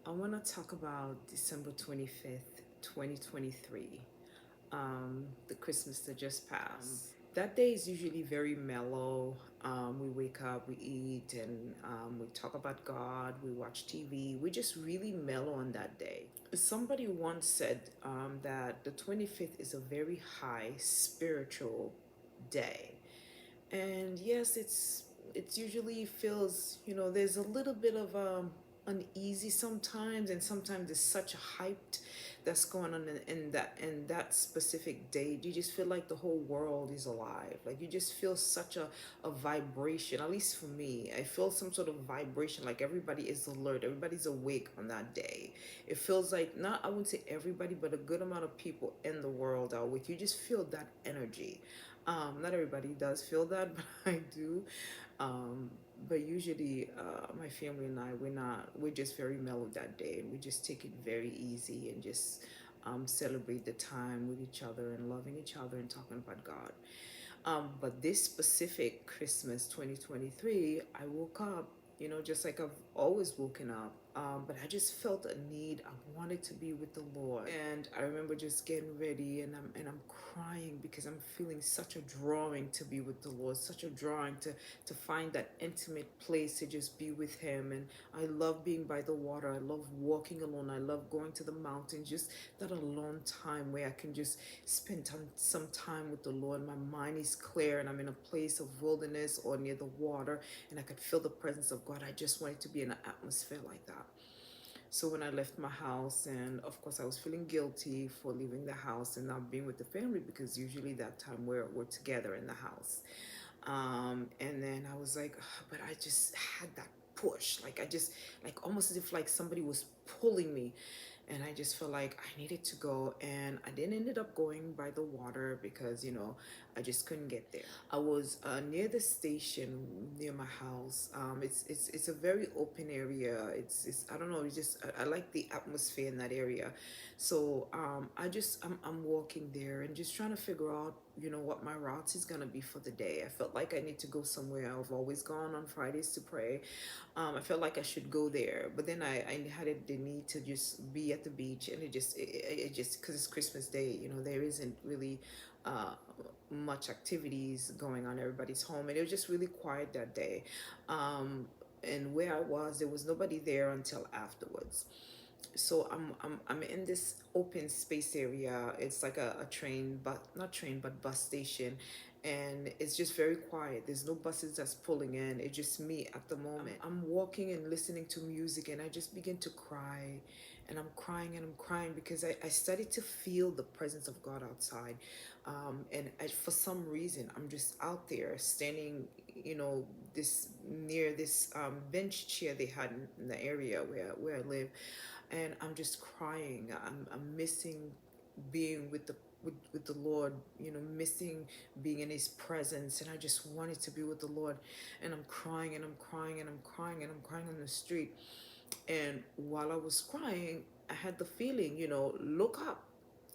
I want to talk about December 25th, 2023, the Christmas that just passed. That day is usually very mellow. We wake up, we eat, and we talk about God, we watch TV. We just really mellow on that day. Somebody once said that the 25th is a very high spiritual day. And yes, it's usually feels, there's a little bit of uneasy sometimes, and sometimes there's such a hyped that's going on in that specific day. You just feel like the whole world is alive. Like you just feel such a vibration. At least for me, I feel some sort of vibration, like everybody is alert, everybody's awake on that day. It feels like, not, I wouldn't say everybody, but a good amount of people in the world are awake. You just feel that energy. Not everybody does feel that, but I do. Um, but usually, my family and I, we're just very mellow that day, and we just take it very easy and just celebrate the time with each other and loving each other and talking about God. But this specific Christmas 2023, I woke up, just like I've always woken up. But I just felt a need. I wanted to be with the Lord, and I remember just getting ready, and I'm crying because I'm feeling such a drawing to be with the Lord, such a drawing to find that intimate place to just be with Him. And I love being by the water. I love walking alone. I love going to the mountains. Just that alone time where I can just spend some time with the Lord. My mind is clear, and I'm in a place of wilderness or near the water, and I could feel the presence of God. I just wanted to be in an atmosphere like that. So when I left my house, and of course I was feeling guilty for leaving the house and not being with the family, because usually that time we're together in the house. And then I was like, "Ugh," but I just had that push, like I just, like almost as if like somebody was pulling me, and I just felt like I needed to go. And I didn't ended up going by the water because I just couldn't get there. I was near the station near my house. It's a very open area. It's I don't know. It's just I like the atmosphere in that area. So I'm walking there and just trying to figure out what my route is gonna be for the day. I felt like I need to go somewhere. I've always gone on Fridays to pray. I felt like I should go there, but then I had the need to just be at the beach, and it just, because it's Christmas Day, there isn't really uh, much activities going on. Everybody's home, and it was just really quiet that day. And where I was, there was nobody there until afterwards. So I'm in this open space area. It's like a train, but not train, but bus station, and it's just very quiet. There's no buses that's pulling in. It's just me at the moment. I'm walking and listening to music, and I just begin to cry, and I'm crying and I'm crying because I started to feel the presence of God outside. For some reason, I'm just out there standing, this near this bench chair they had in the area where I live, and I'm just crying. I'm missing being with the Lord, missing being in His presence, and I just wanted to be with the Lord. And I'm crying and I'm crying and I'm crying and I'm crying on the street. And while I was crying, I had the feeling, look up.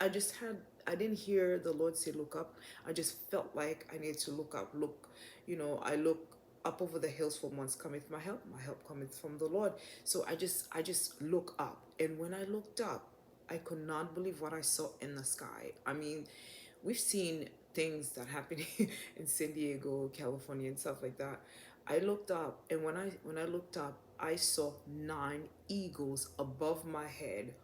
I just had I didn't hear the Lord say look up. I just felt like I needed to look up. Look, I look up over the hills, from whence cometh my help. My help cometh from the Lord. So I just look up. And when I looked up, I could not believe what I saw in the sky. I mean, we've seen things that happen in San Diego, California, and stuff like that. I looked up, and when I looked up, I saw nine eagles above my head,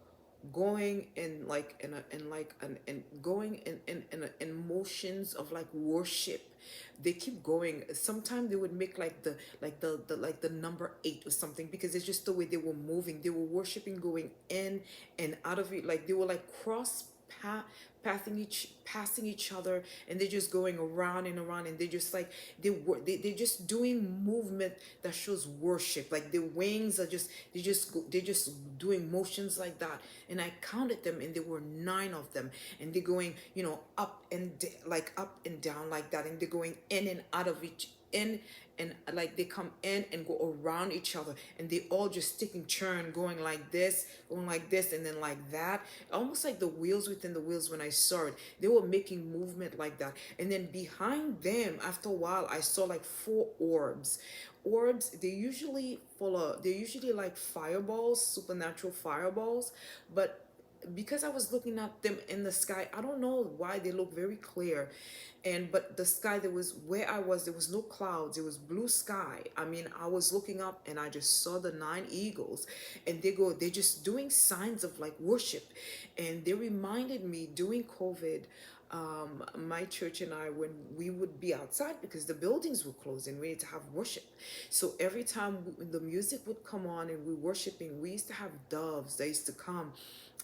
going in like in like an in going in motions of like worship. They keep going. Sometimes they would make like the number eight or something, because it's just the way they were moving. They were worshiping, going in and out of it, like they were like cross path passing each other, and they're just going around and around, and they just like they're just doing movement that shows worship. Like their wings are just they're just doing motions like that. And I counted them, and there were nine of them, and they're going up and like up and down like that, and they're going in and out of in, and like they come in and go around each other, and they all just taking turn going like this, going like this, and then like that, almost like the wheels within the wheels. When I saw it, they were making movement like that. And then behind them, after a while, I saw like four orbs. Orbs, they're usually like fireballs, supernatural fireballs. But because I was looking at them in the sky, I don't know why they look very clear. And but the sky, there was, where I was, there was no clouds, it was blue sky. I mean, I was looking up and I just saw the nine eagles, and they're just doing signs of like worship. And they reminded me during COVID, my church and I, when we would be outside because the buildings were closed and we had to have worship. So every time the music would come on and we worshiping, we used to have doves that used to come,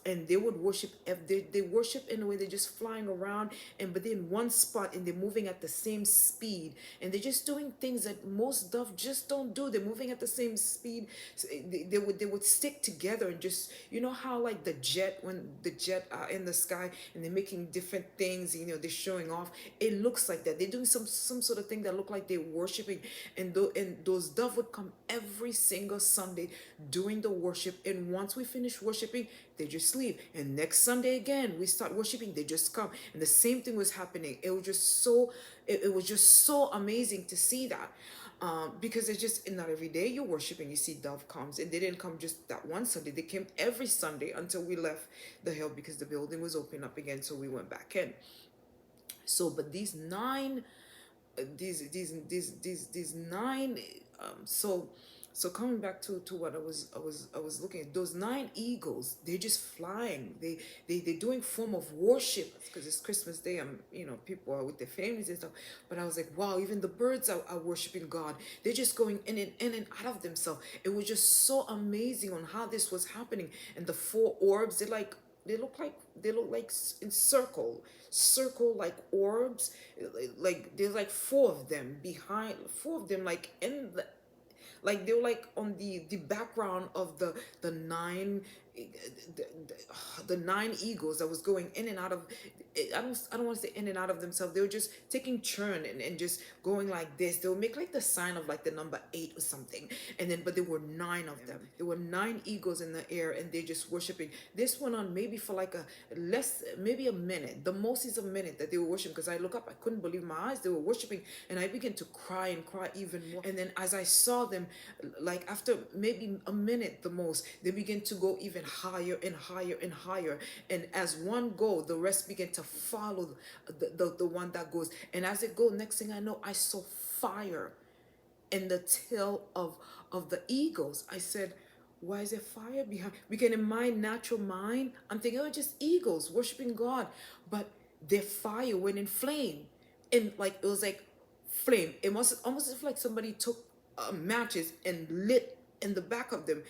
and they would worship. They worship in a way, they're just flying around, and but they're in one spot and they're moving at the same speed, and they're just doing things that most dove just don't do. They're moving at the same speed. So they would stick together, and just, you know how like the jet, when the jet are in the sky and they're making different things, they're showing off. It looks like that they're doing some sort of thing that look like they're worshiping. And those dove would come every single Sunday during the worship, and once we finish worshiping, they just leave. And next Sunday again, we start worshiping, they just come. And the same thing was happening. It was just so amazing to see that. Because it's just not every day you're worshiping, you see dove comes. And they didn't come just that one Sunday, they came every Sunday until we left the hill, because the building was open up again, so we went back in. So but these nine, these nine, so coming back to what I was looking at, those nine eagles, they're just flying. They're doing form of worship because it's Christmas Day, and people are with their families and stuff. But I was like, wow, even the birds are worshiping God. They're just going in and out of themselves. It was just so amazing on how this was happening. And the four orbs, they look like in circle like orbs. Like there's like four of them behind, four of them like in the, like they were like on the background of the nine, the nine eagles that was going in and out of. I don't want to say in and out of themselves. They were just taking turn and just going like this. They would make like the sign of like the number 8 or something. And then but there were nine of them. There were nine eagles in the air, and they just worshiping. This went on maybe for like maybe a minute. The most is a minute that they were worshiping, because I look up, I couldn't believe my eyes. They were worshiping, and I began to cry and cry even more. And then as I saw them, like after maybe a minute the most, they begin to go even higher and higher and higher. And as one go, the rest begin to follow the one that goes. And as it go, next thing I know, I saw fire in the tail of the eagles. I said, why is there fire behind? Because in my natural mind, I'm thinking, oh, just eagles worshiping God. But their fire went in flame. And like it was like flame. It must almost as if like somebody took matches and lit in the back of them.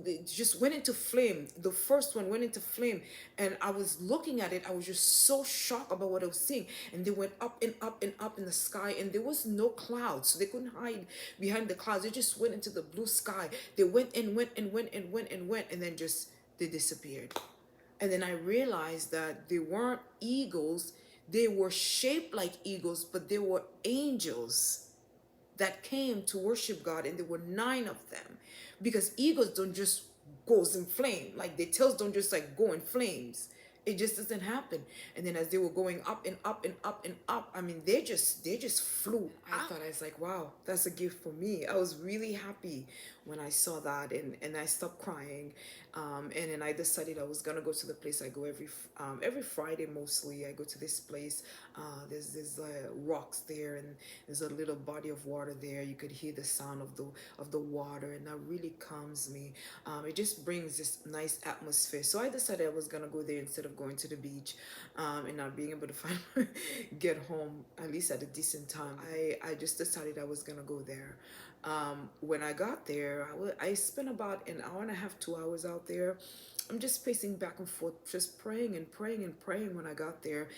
It just went into flame. The first one went into flame, and I was looking at it. I was just so shocked about what I was seeing. And they went up and up and up in the sky, and there was no clouds, so they couldn't hide behind the clouds. They just went into the blue sky. They went and went and went and went and went, and then just they disappeared. And then I realized that they weren't eagles. They were shaped like eagles, but they were angels that came to worship God, and there were nine of them. Because eagles don't just goes in flame, like their tails don't just like go in flames. It just doesn't happen. And then as they were going up and up and up and up, I mean, they just flew. I was like, wow, that's a gift for me. I was really happy when I saw that, and I stopped crying. And then I decided I was gonna go to the place I go every Friday mostly. I go to this place. There's rocks there, and there's a little body of water there. You could hear the sound of the water, and that really calms me. It just brings this nice atmosphere. So I decided I was gonna go there instead of going to the beach, and not being able to get home at least at a decent time. I just decided I was gonna go there. When I got there, I spent about an hour and a half, 2 hours out there. I'm just pacing back and forth, just praying and praying and praying when I got there.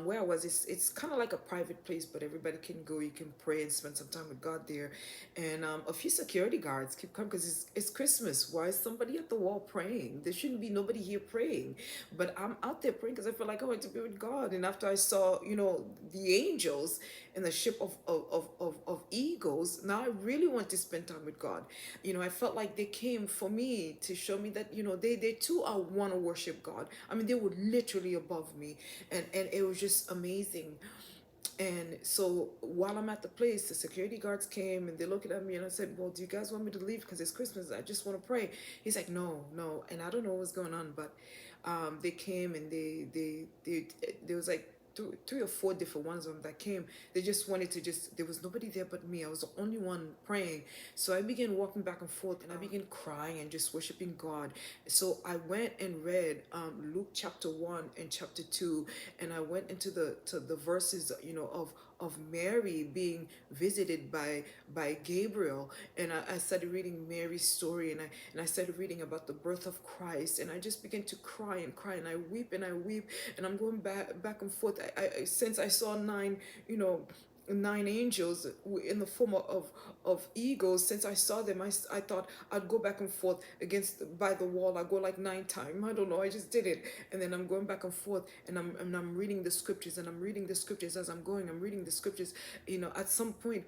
Where I was, it's kind of like a private place, but everybody can go. You can pray and spend some time with God there. And a few security guards keep coming because it's Christmas. Why is somebody at the wall praying? There shouldn't be nobody here praying. But I'm out there praying because I feel like I want to be with God. And after I saw, the angels in the ship of eagles, now I really want to spend time with God. I felt like they came for me to show me that, they too are want to worship God. I mean, they were literally above me. And it was just amazing. And so while I'm at the place, the security guards came and they looked at me and I said, "Well, do you guys want me to leave because it's Christmas? I just want to pray." He's like, "No, no." And I don't know what's going on, but they came and there was like three or four different ones of them that came. They just wanted to there was nobody there but me. I was the only one praying. So I began walking back and forth and I began crying and just worshiping God. So I went and read Luke chapter 1 and chapter 2, and I went into the verses, of Mary being visited by Gabriel, and I started reading Mary's story, and I started reading about the birth of Christ, and I just began to cry and cry, and I weep and I weep, and I'm going back and forth. Since I saw nine angels in the form of eagles. Since I saw them, I thought I'd go back and forth against by the wall. I go like 9 times. I don't know. I just did it, and then I'm going back and forth, and I'm reading the scriptures, and I'm reading the scriptures as I'm going. I'm reading the scriptures. At some point,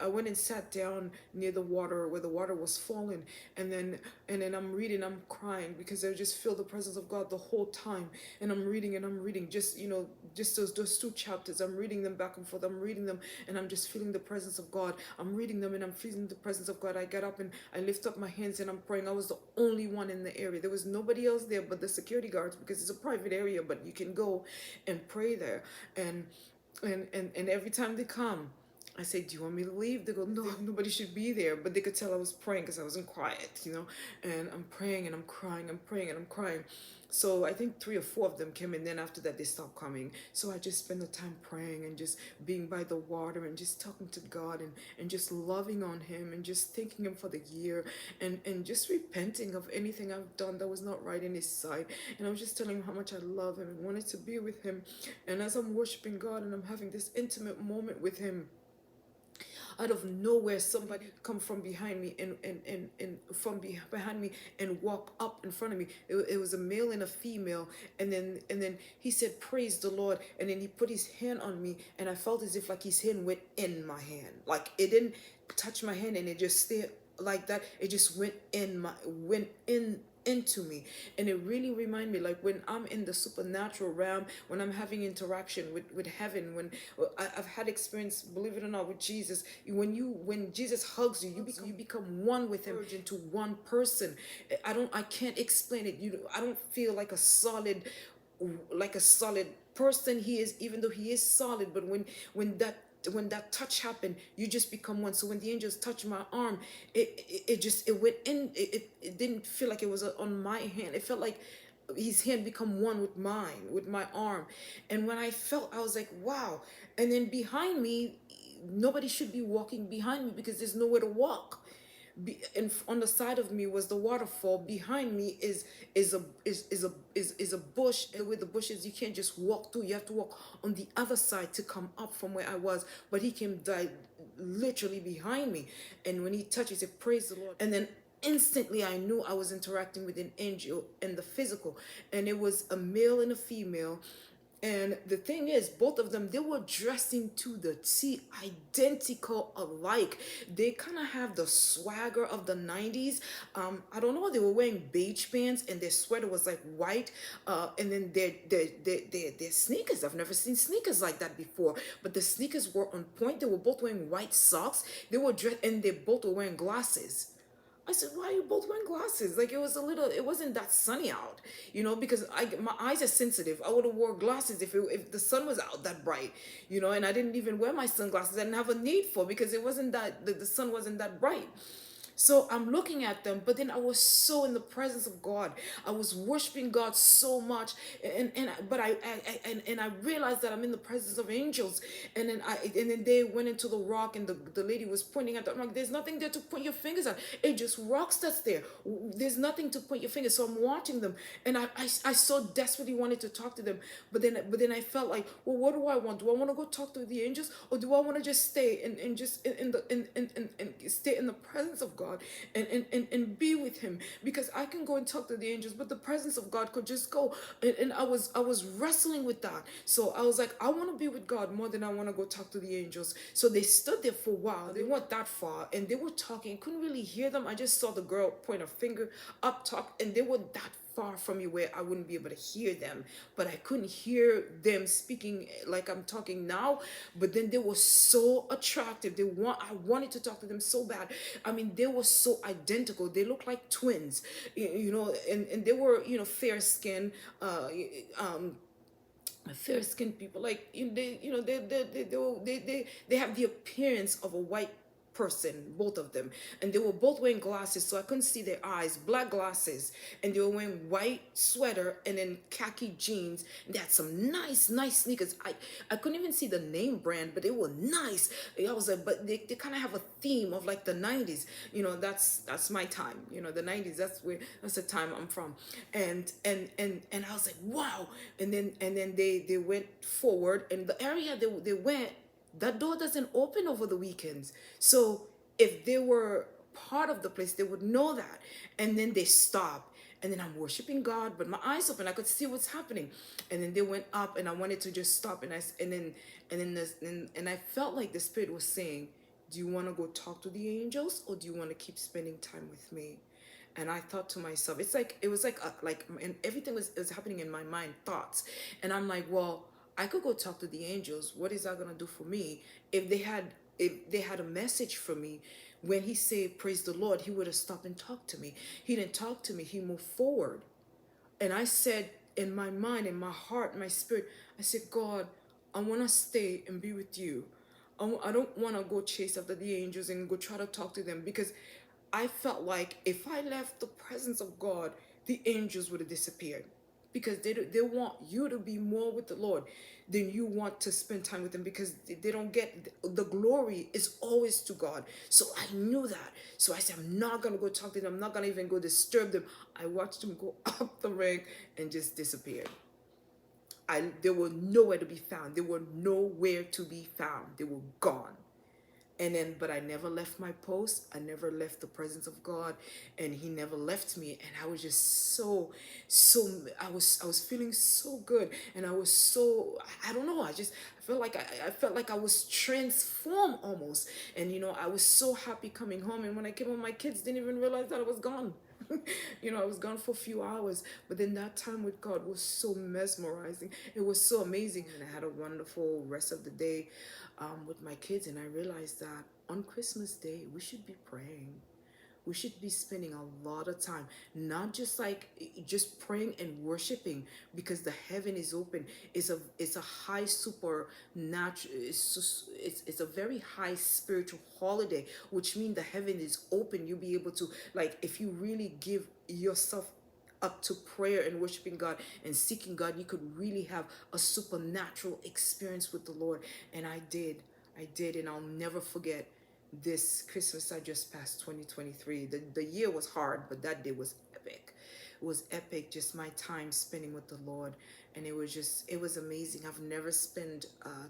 I went and sat down near the water where the water was falling, and then I'm reading, I'm crying because I just feel the presence of God the whole time, and I'm reading just those two chapters. I'm reading them back and forth. I'm reading them, and I'm just feeling the presence of God. I'm reading them, and I'm feeling the presence of God. I get up and I lift up my hands and I'm praying. I was the only one in the area. There was nobody else there but the security guards because it's a private area, but you can go and pray there, and every time they come, I say, "Do you want me to leave?" They go, "No, nobody should be there." But they could tell I was praying because I wasn't quiet. And I'm praying and I'm crying, I'm praying and I'm crying. So I think three or four of them came, and then after that they stopped coming. So I just spent the time praying and just being by the water and just talking to God, and just loving on Him and just thanking Him for the year, and just repenting of anything I've done that was not right in His sight. And I was just telling Him how much I love Him and wanted to be with Him. And as I'm worshiping God and I'm having this intimate moment with Him, out of nowhere somebody come from behind me and behind me and walk up in front of me. It was a male and a female, and then he said, "Praise the Lord," and then he put his hand on me, and I felt as if like his hand went in my hand, like it didn't touch my hand and it just stayed like that. It just went in into me. And it really reminded me, like when I'm in the supernatural realm, when I'm having interaction with heaven, when I've had experience, believe it or not, with Jesus. When Jesus hugs you, you become one with Him, into one person. I can't explain it. I don't feel like a solid person He is, even though He is solid. But when that touch happened, you just become one. So when the angels touched my arm, it went in. It didn't feel like it was on my hand. It felt like his hand become one with mine, with my arm. And when I felt, I was like, wow. And then behind me, nobody should be walking behind me because there's nowhere to walk. And on the side of me was the waterfall. Behind me is a bush. And with the bushes, you can't just walk through. You have to walk on the other side to come up from where I was. But He came literally behind me, and when He touched, He said, "Praise the Lord." And then instantly I knew I was interacting with an angel in the physical, and it was a male and a female. And the thing is, both of them, they were dressing to the T, identical alike. They kind of have the swagger of the 90s. I don't know, they were wearing beige pants and their sweater was like white. And then their sneakers, I've never seen sneakers like that before. But the sneakers were on point. They were both wearing white socks. They were dressed, and they both were wearing glasses. I said, "Why are you both wearing glasses?" Like it wasn't that sunny out, because my eyes are sensitive. I would have wore glasses if the sun was out that bright, and I didn't even wear my sunglasses. I didn't have a need for, because it wasn't that, the sun wasn't that bright. So I'm looking at them, but then I was so in the presence of God. I was worshiping God so much, but I realized that I'm in the presence of angels. And then they went into the rock, and the lady was pointing at them. I'm like, there's nothing there to point your fingers at. It just rocks that's there. There's nothing to point your fingers. So I'm watching them, and I so desperately wanted to talk to them, but then I felt like, well, what do I want? Do I want to go talk to the angels, or do I want to just stay and just in stay in the presence of God and be with Him? Because I can go and talk to the angels, but the presence of God could just go. And I was wrestling with that. So I was like, I want to be with God more than I want to go talk to the angels. So they stood there for a while. They weren't that far, and they were talking. Couldn't really hear them. I just saw the girl point a finger up top, and they were that far from me where I wouldn't be able to hear them, but I couldn't hear them speaking like I'm talking now. But then they were so attractive. I wanted to talk to them so bad. I mean, they were so identical. They looked like twins, and they were, fair skin, um, fair skinned people. Like, they have the appearance of a white person, both of them. And they were both wearing glasses, so I couldn't see their eyes, black glasses. And they were wearing white sweater and then khaki jeans. And they had some nice sneakers. I couldn't even see the name brand, but they were nice. I was like, but they kind of have a theme of like the 90s. That's my time. The 90s, that's the time I'm from. And I was like, wow. And then they went forward, and the area they went, that door doesn't open over the weekends. So if they were part of the place, they would know that. And then they stop. And then I'm worshiping God, but my eyes open. I could see what's happening. And then they went up, and I wanted to just stop. And I felt like the Spirit was saying, "Do you want to go talk to the angels, or do you want to keep spending time with me?" And I thought to myself, and everything was happening in my mind, thoughts. And I'm like, well, I could go talk to the angels. What is that gonna do for me? If they had a message for me, when He said praise the Lord, He would have stopped and talked to me. He didn't talk to me. He moved forward. And I said, in my mind, in my heart, my spirit, I said, God, I want to stay and be with you. I don't want to go chase after the angels and go try to talk to them, because I felt like if I left the presence of God, the angels would have disappeared, because they want you to be more with the Lord than you want to spend time with them, because they don't get the glory is always to God. So I knew that. So I said, I'm not going to go talk to them. I'm not going to even go disturb them. I watched them go up the rank and just disappeared. They were nowhere to be found. They were nowhere to be found. They were gone. But I never left my post. I never left the presence of God, and He never left me. And I was just I was feeling so good. And I was I don't know, I felt like I was transformed almost. And I was so happy coming home. And when I came home, my kids didn't even realize that I was gone. I was gone for a few hours, but then that time with God was so mesmerizing. It was so amazing. And I had a wonderful rest of the day with my kids. And I realized that on Christmas Day, we should be praying. We should be spending a lot of time, not just praying and worshiping, because the heaven is open. It's a high supernatural. It's a very high spiritual holiday, which means the heaven is open. You'll be able to, like, if you really give yourself up to prayer and worshiping God and seeking God, you could really have a supernatural experience with the Lord. And I did, and I'll never forget this Christmas I just passed, 2023. The year was hard, but that day was epic. It was epic, just my time spending with the Lord. And it was amazing. I've never spent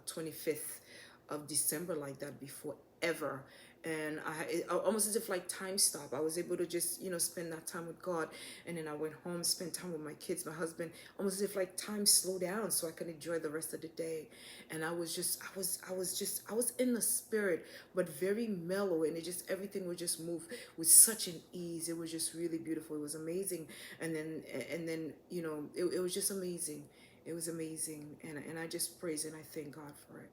25th of December like that before, ever. And almost as if like time stopped. I was able to just spend that time with God. And then I went home, spent time with my kids, my husband, almost as if like time slowed down so I could enjoy the rest of the day. And I was in the spirit, but very mellow. And everything would just move with such an ease. It was just really beautiful. It was amazing. And then it was just amazing. It was amazing. And I just praise and I thank God for it.